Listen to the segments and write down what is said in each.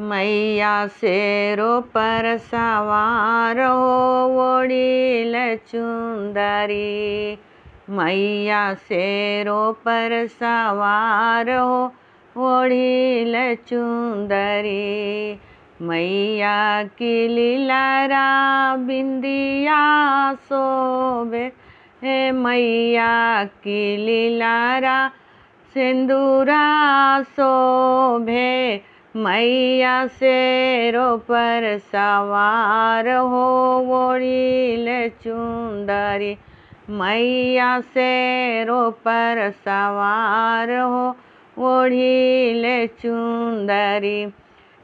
मैया शेरो पर सवार हो ओढ़ील चुंदरी। मैया शेरो पर सवार हो ओढ़ील चुंदरी। मैया की लीलारा बिंदिया शोभे। मैया की लीलारा सिंदूरा शोभे। मैया शेरो पर सवार हो ओढ़ील चुंदरी। मैया शेरो पर सवार हो ओढ़ील चुंदरी।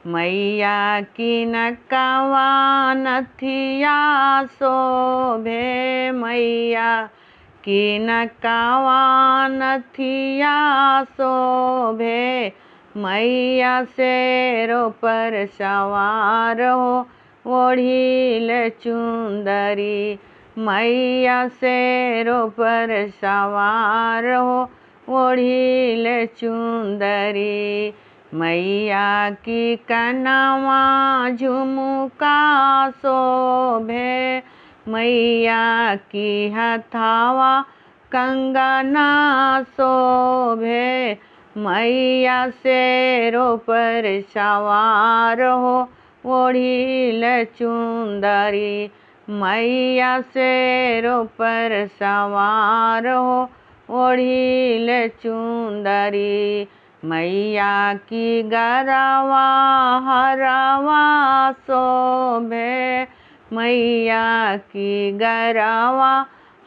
मैया की नकवा नथिया शोभे। मैया की नकवा नथिया शोभे। मैया शेरो पर सवार हो ओढ़ील चुंदरी। मैया शेरो पर सवार हो ओढ़ील चुंदरी। मैया की कनवा झुमका शोभे। मैया की हथवा कंगना शोभे। मैया शेरो पर सवार हो ओढ़ील चुंदरी। मैया शेरो पर सवार हो ओढ़ील चुंदरी। मैया की गरवा हरवा शोभे। मैया की गरवा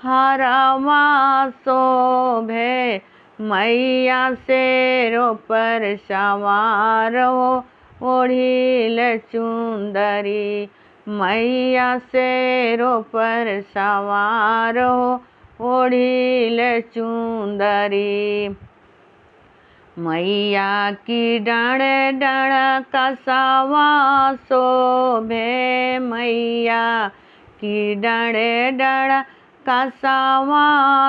हरवा शोभे। मैया शेरो पर सवार हो ओढ़ील चुंदरी। मैया शेरो पर सवार हो ओढ़ील चुंदरी। मैया की डाँड़ डाँड़ कसवा शोभे। मैया की डाँड़ डाँड़ कसवा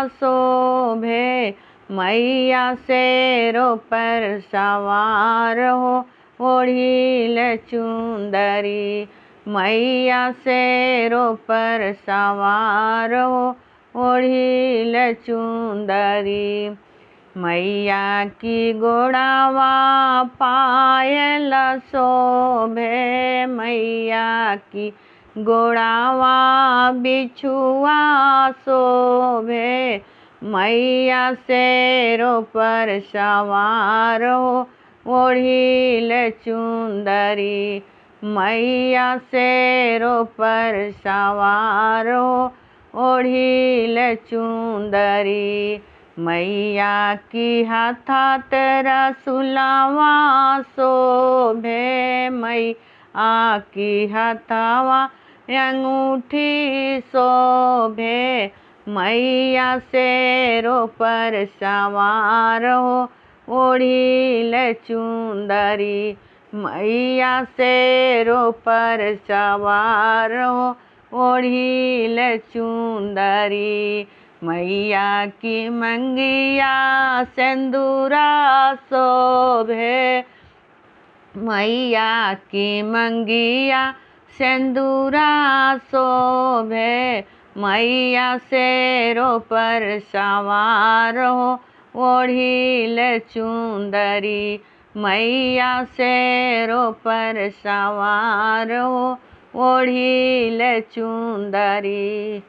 शोभे। मैया शेरो पर सवार हो ओढ़ील चुंदरी। मैया शेरो पर सवार हो ओढ़ील चुंदरी। मैया की गोड़वा पायल शोभे। मैया की गोड़वा बिछुआ शोभे। मैया शेरो पर सवार हो ओढ़ील चुंदरी। मैया शेरो पर सवार हो ओढ़ील चुंदरी। मैया की हाथात रसुलवा शोभे। मैया की हथवा अंगूठी शोभे। मैया शेरो पर सवार हो ओढ़ील चुंदरी। मैया शेरो पर सवार हो ओढ़ील चुंदरी। मैया की मंगिया सिंदूरा शोभे। मैया की मंगिया सिंदूरा शोभे। मैया शेरो पर सवार हो ओढ़ील चुंदरी। मैया शेरो पर सवार हो ओढ़ील चुंदरी।